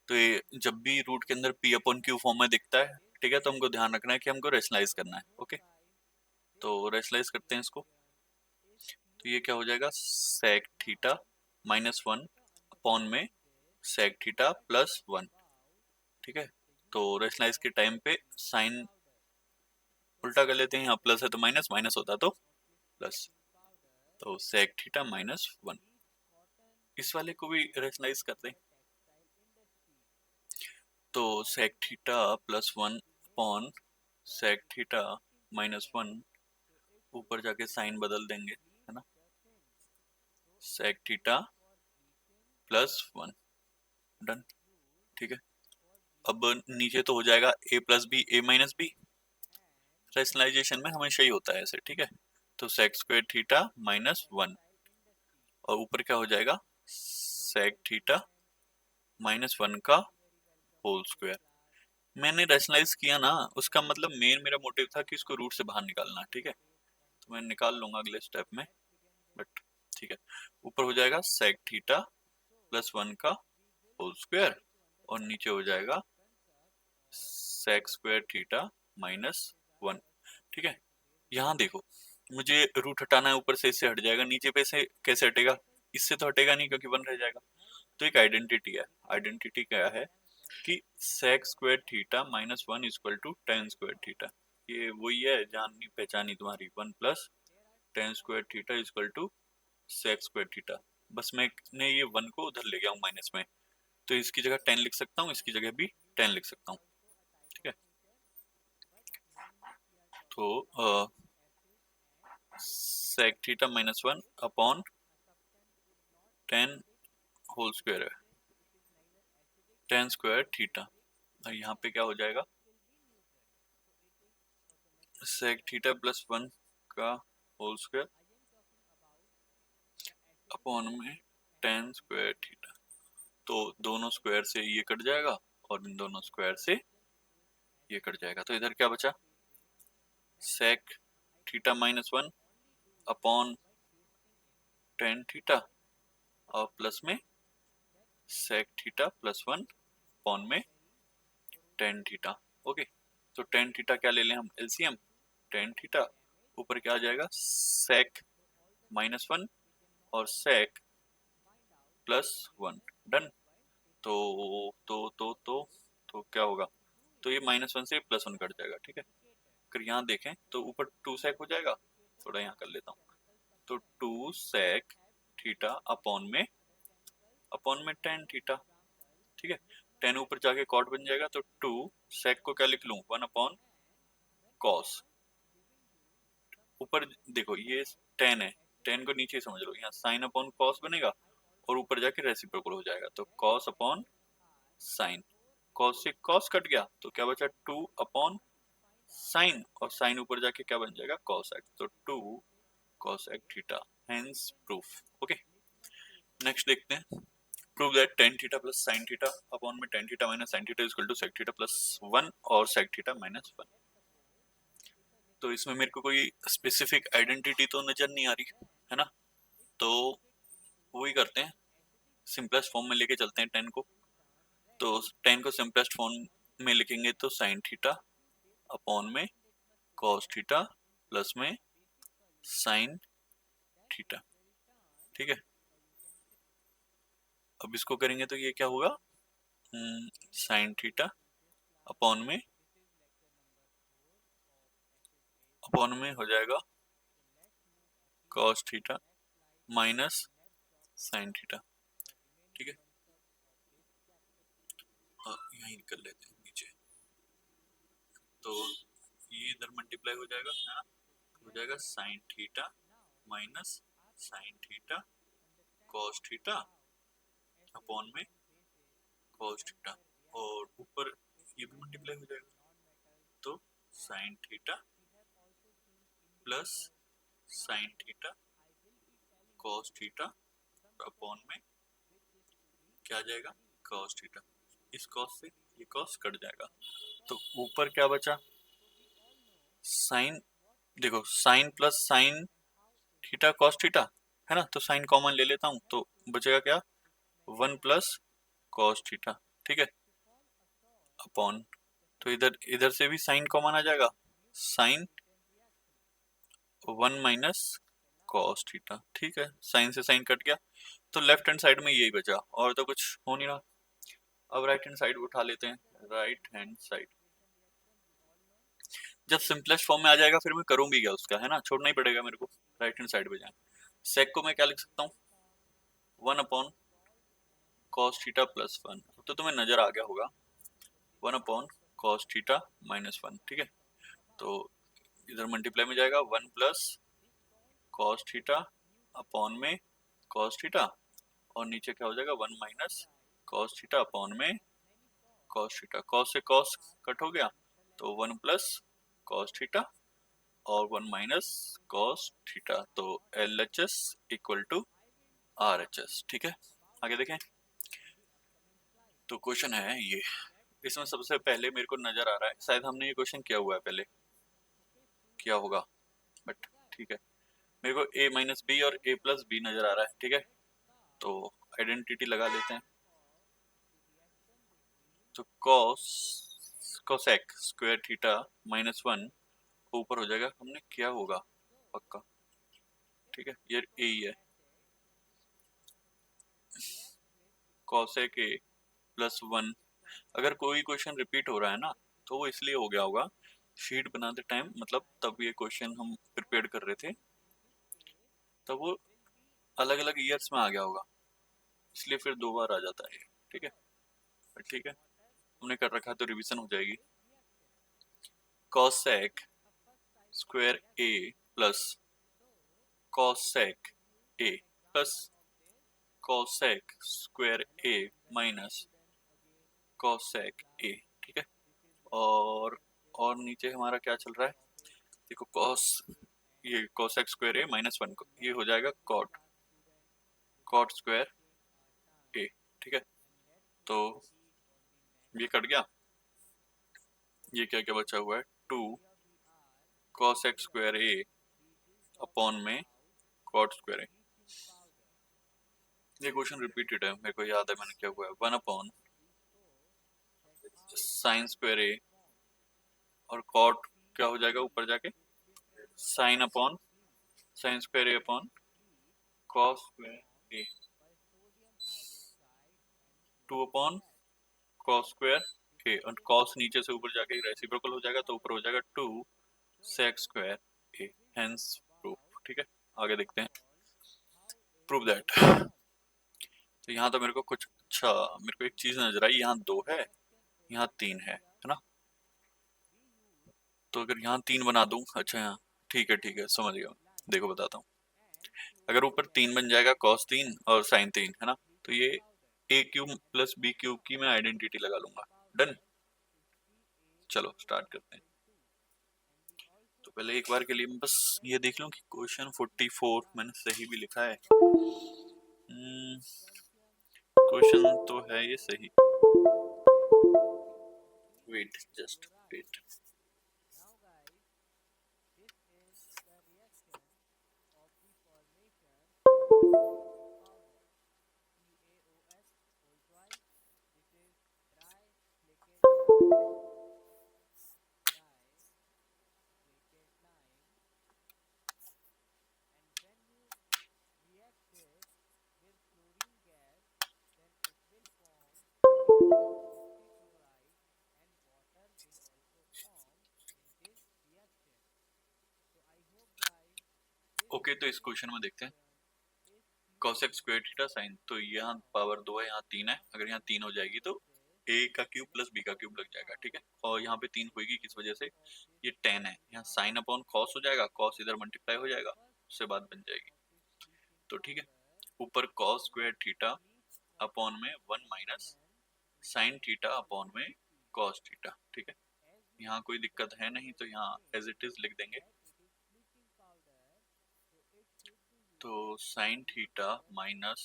तो ये जब भी रूट के अंदर p अपॉन क्यू फॉर्म में दिखता है, ठीक है, तो हमको ध्यान रखना है कि हमको रेशनलाइज करना है। ओके, तो रेशनलाइज करते हैं इसको। तो ये क्या हो जाएगा, sec theta minus one upon में sec थीटा प्लस वन। ठीक है, तो रेशनलाइज के टाइम पे साइन उल्टा कर लेते हैं, यहाँ प्लस है तो माइनस, माइनस होता तो प्लस, तो sec थीटा माइनस वन। इस वाले को भी रेशनलाइज करते हैं, तो sec theta plus one upon sec theta minus one, ऊपर जाके साइन बदल देंगे, है ना, sec theta plus one, done. ठीक है, अब नीचे तो हो जाएगा a plus B A minus B, rationalisation में हमेशा ही होता है ऐसे। ठीक है, तो sec square theta minus one, और ऊपर क्या हो जाएगा, sec थीटा माइनस वन का होल स्क्वायर। मैंने रेशनलाइज किया ना, उसका मतलब मेरा मोटिव था कि इसको रूट से बाहर निकालना। ठीक है, तो मैं निकाल लूंगा अगले स्टेप में, बट ठीक है, ऊपर हो जाएगा sec थीटा प्लस वन का होल स्क्वायर, और नीचे हो जाएगा sec square theta minus one. ठीक है, यहाँ देखो, मुझे रूट हटाना है, ऊपर से इससे हट जाएगा, नीचे पे से कैसे हटेगा, इससे तो हटेगा नहीं क्योंकि वन रह जाएगा। तो एक आइडेंटिटी है, आइडेंटिटी क्या है कि sec square theta minus one equal to tan square theta. ये वही है, जानी पहचानी तुम्हारी, one plus tan square theta equal to sec square theta. बस मैंने ये वन को उधर ले गया हूँ माइनस में, तो इसकी जगह 10 लिख सकता हूँ, इसकी जगह भी 10 लिख सकता हूँ। ठीक है, तो sec theta minus one upon 10 whole square है, tan स्क्वायर थीटा, और यहाँ पे क्या हो जाएगा, sec थीटा प्लस वन का होल स्क्वायर अपॉन में tan स्क्वायर थीटा। तो दोनों स्क्वायर से ये कट जाएगा और इन दोनों स्क्वायर से ये कट जाएगा, तो इधर क्या बचा, sec theta minus one upon tan theta, और प्लस में sec theta plus one upon में tan थीटा। ओके, तो tan थीटा क्या ले लें हम, एलसीएम, tan थीटा ऊपर क्या आ जाएगा, sec माइनस वन और sec प्लस वन, डन। तो तो क्या होगा, तो ये माइनस वन से प्लस वन कट जाएगा। ठीक है, अगर यहाँ देखें तो ऊपर टू सेक हो जाएगा, थोड़ा यहाँ कर लेता हूँ, तो टू सेक थीटा अपॉन में tan थीटा। ठीक है, tan ऊपर जाके कॉट बन जाएगा, तो टू सेक को क्या लिख लूं, वन अपॉन कॉस। ऊपर देखो ये tan है, tan को नीचे समझ लो, यहाँ साइन अपॉन कॉस बनेगा, और ऊपर जाके रेसिप्रोकल हो जाएगा, तो कॉस अपॉन साइन, कॉस से कॉस कट गया, तो क्या बचा, टू अपॉन साइन, और साइन ऊपर जाके क्या बन जाएगा, कॉस एक्स, तो to cos x theta, hence proof. Okay, next देखते हैं, prove that tan theta plus sin theta upon में tan theta minus sin theta is equal to sec theta plus one और sec थीटा माइनस वन। तो इसमें मेरे को कोई specific identity तो नजर नहीं आ रही है ना, तो वही करते हैं, सिंपलेस्ट फॉर्म में लेके चलते हैं tan को। तो tan को सिंपलेस्ट फॉर्म में लिखेंगे तो sin थीटा अपॉन में cos थीटा प्लस में sin थीटा। ठीक है, अब इसको करेंगे तो ये क्या होगा, sin थीटा अपॉन में हो जाएगा cos theta minus sin theta. ठीक है, यहीं कर लेते हैं नीचे, तो ये इधर मल्टीप्लाई हो जाएगा, है ना, हो जाएगा sin theta minus sin theta cos theta upon में cos थीटा, और ऊपर ये भी मल्टीप्लाई हो जाएगा, तो sin theta plus sin theta cos theta upon में क्या आ जाएगा, cos थीटा, इस cos से ये cos कट जाएगा, तो ऊपर क्या बचा, साइन, देखो sign plus sine theta cos theta, है ना, तो साइन कॉमन ले लेता हूं, तो बचेगा क्या, वन प्लस cos थीटा। ठीक है, अपॉन, तो इधर इधर से भी साइन कॉमन आ जाएगा, साइन 1 माइनस कॉस थीटा, ठीक है, साइन से साइन कट गया, तो लेफ्ट हैंड साइड में यही बचा और तो कुछ हो नहीं रहा। अब राइट हैंड साइड उठा लेते हैं, राइट हैंड साइड जब सिंपलेस्ट फॉर्म में आ जाएगा फिर मैं करूँ भी क्या उसका, है ना, छोड़ना ही पड़ेगा मेरे को, राइट हैंड साइड पे जाए। सेक को मैं क्या लिख सकता हूँ, 1 अपॉन कॉस थीटा प्लस 1, तो तुम्हें नजर आ गया होगा 1 अपॉन कॉस थीटा माइनस 1, ठीक है, तो इधर मल्टीप्लाई में जाएगा 1 प्लस कॉस थीटा अपॉन में कॉस थीटा, और नीचे क्या हो जाएगा 1 माइनस कॉस थीटा अपॉन में कॉस थीटा, कॉस से कॉस कट हो गया, तो 1 प्लस कॉस थीटा और 1 माइनस कॉस थीटा, तो LHS इक्वल टू RHS, ठीक है। आगे देखें, तो क्वेश्चन है ये, इसमें सबसे पहले मेरे को नजर आ रहा है, शायद हमने ये क्वेश्चन किया हुआ है पहले, किया होगा, बट ठीक है, मेरे को a माइनस बी और a प्लस बी नजर आ रहा है, ठीक है, तो आइडेंटिटी लगा लेते हैं, तो कोसेक स्क्वायर थीटा माइनस 1 ऊपर हो जाएगा, हमने किया होगा पक्का, ठीक है, ये a ही है, कोसेक a प्लस 1, अगर कोई क्वेश्चन रिपीट हो रहा है ना तो वो इसलिए हो गया होगा, शीट बनाते टाइम, मतलब तब ये क्वेश्चन हम प्रिपेयर कर रहे थे तब वो अलग अलग ईयर्स में आ गया होगा, इसलिए फिर 2 बार आ जाता है, ठीक है, ठीक है, हमने कर रखा है तो रिवीजन हो जाएगी। Cosec square a plus cosec a plus cosec square a minus cosec a, ठीक है, और नीचे हमारा क्या चल रहा है, देखो कॉस, ये कॉसेक स्क्वायर a माइनस 1 ये हो जाएगा कॉट, कॉट स्क्वायर a, ठीक है, तो ये कट गया, ये क्या क्या बचा हुआ है 2 कॉसेक स्क्वायर a अपॉन में कॉट स्क्वायर a, ये क्वेश्चन रिपीटेड है, मेरे को याद है मैंने क्या हुआ है, 1 अपॉन साइन स्क्वायर a और कॉट क्या हो जाएगा ऊपर जाके sine upon sine square a upon cos square a, 2 upon cos square a, और कॉस नीचे से ऊपर जाके रेसिप्रोकल हो जाएगा, तो ऊपर हो जाएगा 2 sec square a, hence proof, ठीक है, आगे देखते हैं, प्रूव दैट, तो यहाँ तो मेरे को कुछ अच्छा, मेरे को एक चीज नजर आई, यहाँ 2 है, यहाँ 3 है ना, तो अगर यहाँ 3 बना दूं, अच्छा यहाँ, ठीक है समझ गया, देखो बताता हूँ, अगर ऊपर 3 बन जाएगा कॉस 3 और साइन 3, है ना, तो ये a cube plus B cube की मैं आइडेंटिटी लगा लूंगा, डन, चलो स्टार्ट करते हैं। तो पहले एक बार के लिए मैं बस ये देख लूं कि क्वेश्चन 44 मैंने सही भी लिखा है, क्वेश्चन तो है ये सही, वेट जस्ट वेट, ओके, तो इस क्वेश्चन में देखते हैं, कोसेक स्क्वायर थीटा साइन, तो यहाँ पावर 2 है, यहाँ 3 है, अगर यहाँ 3 हो जाएगी तो a का क्यूब प्लस b का क्यूब लग जाएगा, ठीक है, और यहाँ पे 3 होगी किस वजह से, ये 10 है, यहाँ साइन अपॉन कॉस हो जाएगा, कॉस इधर मल्टीप्लाई हो जाएगा, उससे बात बन जाएगी, तो ठीक है, ऊपर कॉस स्क्वायर थीटा अपॉन में 1 माइनस साइन थीटा अपॉन में कॉस थीटा, ठीक है, यहाँ कोई दिक्कत है नहीं, तो यहाँ एज इट इज लिख देंगे, तो sine theta minus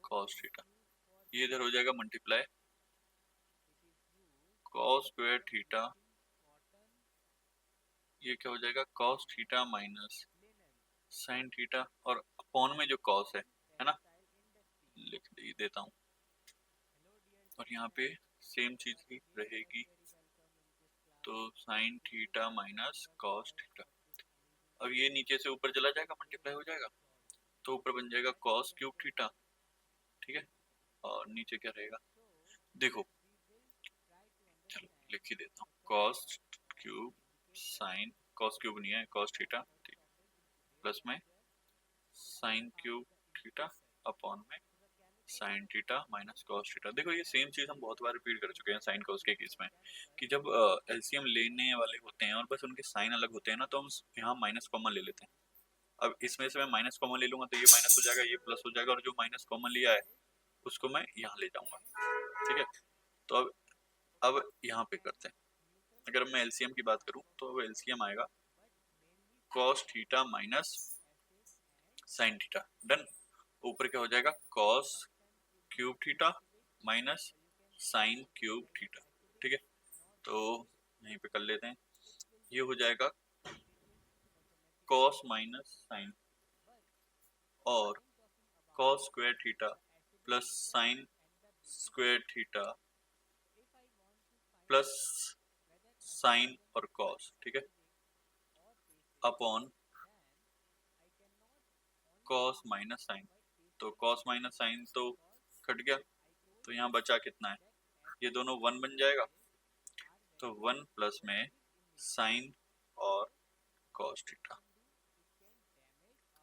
cos theta, ये इधर हो जाएगा मल्टीप्लाई कॉस स्क्वायर थीटा, ये क्या हो जाएगा cos theta minus sine theta, और अपॉन में जो कॉस है ना, लिख देता हूँ, और यहाँ पे सेम चीज ही रहेगी, तो sine theta minus cos theta. अब ये नीचे से ऊपर चला जाएगा, मल्टीप्लाई हो जाएगा, तो ऊपर बन जाएगा कॉस क्यूब थीटा, ठीक है। और नीचे क्या रहेगा, देखो चलो लिख ही देता हूँ, cos cube sign, cos cube नहीं है, कॉस थीटा प्लस में साइन क्यूब थीटा अपॉन में sine theta minus cos theta. देखो ये सेम चीज हम बहुत बार रिपीट कर चुके हैं साइन कॉस के केस में, कि जब एलसीएम लेने वाले होते हैं और बस उनके साइन अलग होते हैं ना, तो हम यहाँ माइनस कॉमन ले लेते हैं। अब इसमें से मैं माइनस कॉमन ले लूंगा तो ये माइनस हो जाएगा, ये प्लस हो जाएगा, और जो माइनस कॉमन लिया है उसको मैं यहाँ ले जाऊंगा, ठीक है। तो अब यहाँ पे करते हैं, अगर मैं एलसीएम की बात करूं तो अब एलसीएम आएगा cos theta minus sine theta, done. ऊपर क्या हो जाएगा, cos cube theta minus sine cube theta, ठीक है। तो यहीं पे कर लेते हैं, ये हो जाएगा कॉस माइनस साइन और cos square theta plus sine square theta plus sign और कॉस, ठीक है, अपॉन कॉस माइनस साइन। तो कॉस माइनस साइन तो कट गया, तो यहाँ बचा कितना है, ये दोनों वन बन जाएगा, तो वन प्लस में साइन और कॉस थीटा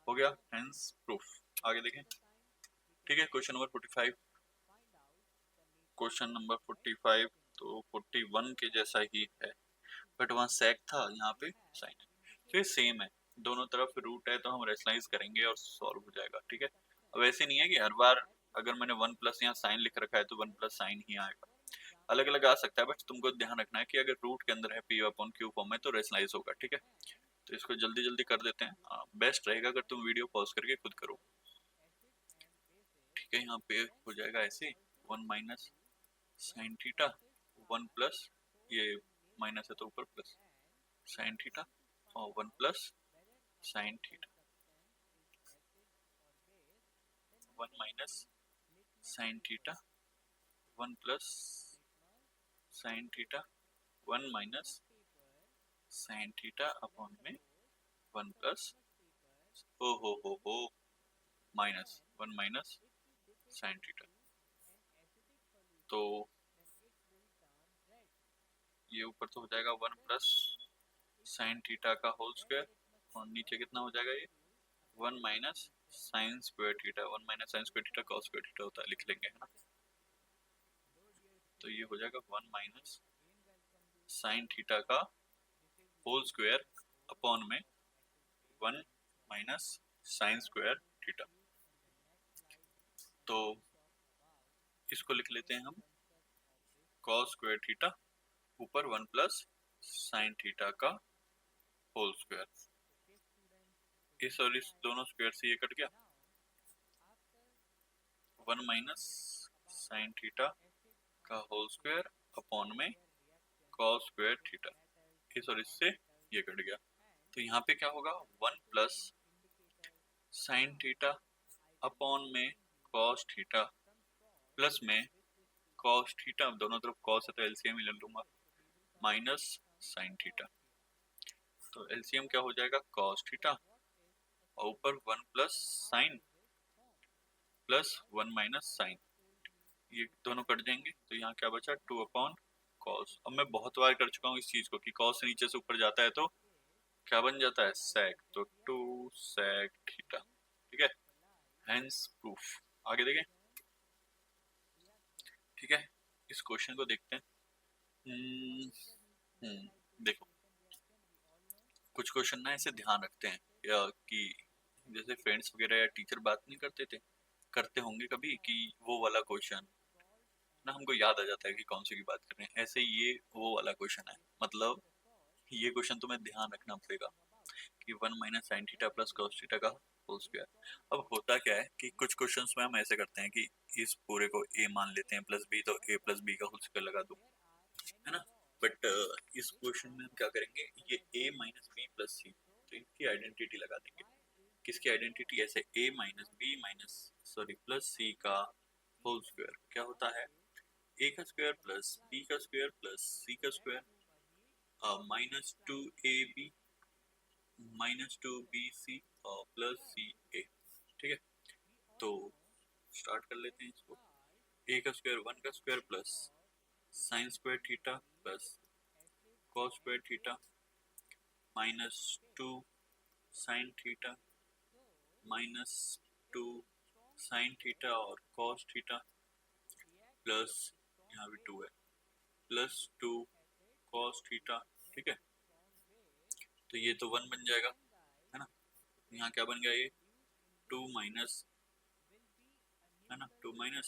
हो गया, हेंस प्रूफ। आगे देखें, ठीक है। क्वेश्चन नंबर 45, क्वेश्चन नंबर 45 तो 41 के जैसा ही है, बट वहाँ सेक था, यहाँ पे साइन है, तो ये सेम है, दोनों तरफ रूट है, तो हम रेशनलाइज करेंगे और सॉल्व हो जाएगा, ठीक है। अब ऐसे नहीं है कि हर बार अगर मैंने वन प्लस यहाँ साइन लिख रखा है तो वन प्लस साइन ही आएगा, अलग अलग आ सकता है, बट तुमको ध्यान रखना है कि अगर रूट के अंदर है पी अपॉन क्यू फॉर्म में तो रेशनलाइज होगा, ठीक है। तो इसको जल्दी जल्दी कर देते हैं, बेस्ट रहेगा अगर तुम वीडियो पॉज करके खुद करो, ठीक है। यहाँ पे हो जाएगा ऐसे, one minus sine theta, one plus, ये माइनस है तो ऊपर प्लस साइन थीटा, और one plus sine theta, one minus sine theta, one plus sine theta, one minus sine theta upon में वन प्लस, हो minus one minus sine theta. तो ये ऊपर तो हो जाएगा वन प्लस साइन थीटा का होल स्क्वायर, और नीचे कितना हो जाएगा, ये one minus sine square theta, one minus sine square theta cos square theta होता है, लिख लेंगे, है ना। तो ये हो जाएगा वन माइनस साइन थीटा का होल स्क्वायर अपॉन में one minus sine square theta. तो इसको लिख लेते हैं हम कॉस स्क्वायर थीटा ऊपर वन प्लस साइन थीटा का होल स्क्वायर, इस और इस दोनों स्क्वायर से ये कट गया, वन माइनस साइन थीटा का होल स्क्वायर अपॉन में कॉस स्क्वायर थीटा, इस और इससे ये कट गया, तो यहाँ पे क्या होगा, one plus sine theta upon में कॉस थीटा प्लस में कॉस थीटा, दोनों तरफ कॉस है तो एलसीएम ही ले लूंगा, माइनस साइन थीटा। तो एलसीएम क्या हो जाएगा, कॉस थीटा और ऊपर one plus sign plus one minus sign, ये दोनों कट जाएंगे, तो यहाँ क्या बचा, टू अपॉन कॉस। अब मैं बहुत बार कर चुका हूँ इस चीज को कि कॉस नीचे से ऊपर जाता है तो क्या बन जाता है, सेक, तो टू सेक थीटा, ठीक है, हेंस प्रूफ। आगे देखें, ठीक है, इस क्वेश्चन को देखते हैं। देखो कुछ क्वेश्चन ना ऐसे ध्यान रखते हैं या कि जैसे फ्रेंड्स वगैरह या टीचर बात नहीं करते थे, करते होंगे कभी कि वो वाला क्वेश्चन ना हमको याद आ जाता है कि कौन सी की बात कर रहे हैं, ऐसे ये वो वाला क्वेश्चन है, मतलब ये क्वेश्चन तुम्हें ध्यान रखना पड़ेगा कि one minus sine theta plus cos theta का होल स्क्वायर। अब होता क्या है कि कुछ क्वेश्चंस में हम ऐसे करते हैं कि इस पूरे को ए मान लेते हैं प्लस बी, तो ए प्लस बी का होल स्क्वायर लगा दो, है ना। बट इस क्वेश्चन में हम क्या करेंगे, ये a minus B plus C, तो इनकी आइडेंटिटी लगा देंगे। किसकी आइडेंटिटी, ऐसे a minus B minus sorry plus C का होल स्क्वायर क्या होता है, ए का स्क्वायर प्लस बी का स्क्वायर प्लस सी का square minus two A B minus two B C और प्लस सी ए। ठीक है, तो स्टार्ट कर लेते हैं इसको। ए का स्क्वायर 1 का square plus sine square theta plus cos square theta minus two sine theta minus two sine theta और कॉस थीटा प्लस यहाँ भी 2 है प्लस 2 कॉस थीटा। ठीक है, तो ये तो 1 बन जाएगा, है ना। यहाँ क्या बन गया, ये 2 माइनस, है ना, 2 माइनस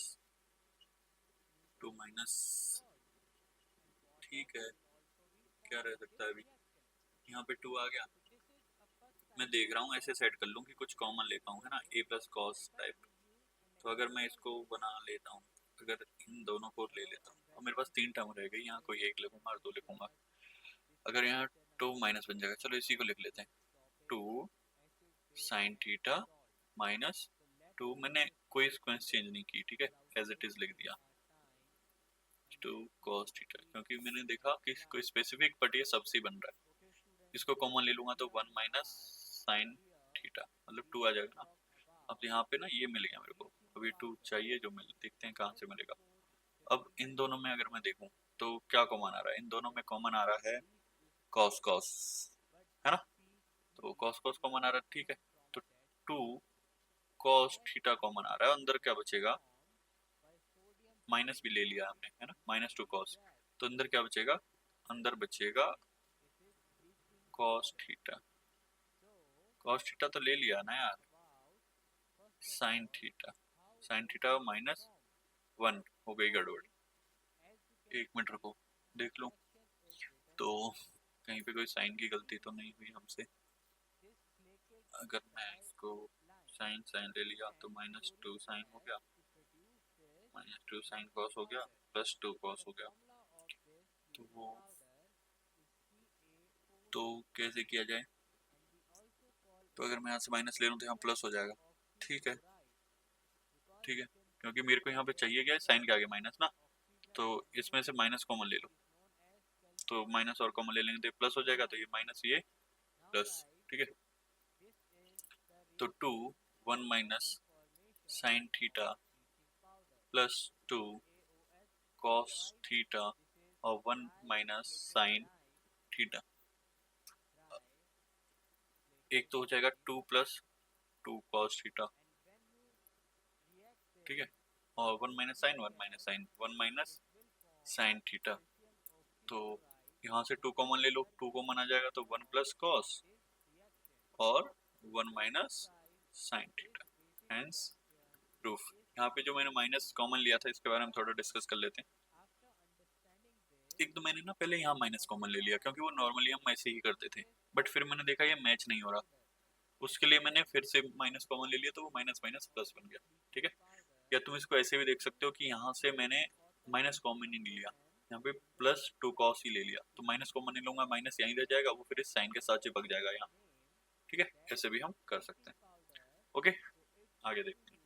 ठीक है, क्या रह सकता है अभी, यहाँ पे 2 आ गया। मैं देख रहा हूँ ऐसे सेट कर लूँ कि कुछ कॉमन ले पाऊँ, है ना, ए प्लस कॉस टाइप। तो अगर मैं इसको बना लेता हूँ, अगर इन दोनों को ले लेता हूँ और मेरे पास 3 टर्म रह गई, यहाँ कोई एक लिखूंगा और 2 लिखूंगा। अगर यहाँ 2 माइनस बन जाएगा, चलो इसी को लिख लेते हैं, 2 साइन थीटा माइनस 2, मैंने कोई सीक्वेंस चेंज नहीं की, ठीक है, एज इट इज लिख दिया, 2 cos थीटा, क्योंकि मैंने देखा कि कोई स्पेसिफिक बट ये सबसे बन रहा है। इसको कॉमन ले लूंगा तो 1 माइनस साइन थीटा मतलब 2 आ जाएगा ना। अब यहाँ पे ना ये मिल गया मेरे को, अभी 2 चाहिए जो मिल, देखते हैं कहाँ से मिलेगा। अब इन दोनों में अगर मैं देखूं तो क्या कॉमन आ रहा है, इन दोनों में कॉमन आ रहा है कॉस कॉस, है ना, तो कॉस कॉस कॉमन आ रहा है, ठीक है। तो 2 कॉस थीटा कॉमन आ रहा है, अंदर क्या बचेगा, माइनस भी ले लिया हमने, है ना, माइनस 2 कॉस, तो अंदर क्या बचेगा, अंदर बचेगा कॉस थीटा। कॉस थीटा तो ले लिया ना यार, साइन थीटा माइनस 1 हो गई गड़बड़। एक मिनट रुको, देख लो तो कहीं पे कोई साइन की गलती तो नहीं हुई हमसे। अगर मैं इसको साइन साइन ले लिया तो माइनस 2 साइन हो गया, माइनस 2 साइन कॉस हो गया, प्लस 2 कॉस हो गया। तो वो तो कैसे किया जाए, तो अगर मैं यहाँ से माइनस ले लूँ तो यहाँ प्लस हो जाएगा, ठीक है, ठीक है, क्योंकि मेरे को यहाँ पे चाहिए क्या है, साइन के आगे माइनस ना, तो इसमें से माइनस कॉमन ले लो, तो माइनस और कॉमन ले लेंगे तो ये प्लस हो जाएगा, तो ये माइनस ये प्लस, ठीक है। तो 2 1 minus sine theta plus 2 cos theta और 1 माइनस साइन थीटा, एक तो हो जाएगा 2 प्लस 2 कॉस थीटा, ठीक है, और 1 minus sign 1 minus sign 1 minus sine theta. तो यहाँ से 2 कॉमन ले लो, 2 कॉमन आ जाएगा तो 1 प्लस कॉस और 1 minus sine theta, hence proof. यहाँ पे जो मैंने माइनस कॉमन लिया था इसके बारे में थोड़ा डिस्कस कर लेते हैं। एक तो मैंने ना पहले यहाँ माइनस कॉमन ले लिया क्योंकि वो नॉर्मली हम ऐसे ही करते थे, बट फिर मैंने देखा ये मैच नहीं हो रहा, उसके लिए मैंने फिर से माइनस कॉमन ले लिया तो वो माइनस माइनस प्लस बन गया, ठीक है। या तुम इसको ऐसे भी देख सकते हो कि यहाँ से मैंने माइनस कॉमन ही नहीं लिया, यहाँ पे प्लस 2 कॉस ही ले लिया, तो माइनस कॉमन नहीं लूंगा, माइनस यहीं रह जाएगा, वो फिर इस साइन के साथ चिपक जाएगा यहाँ, ठीक है, ऐसे भी हम कर सकते हैं। ओके, आगे देखते हैं।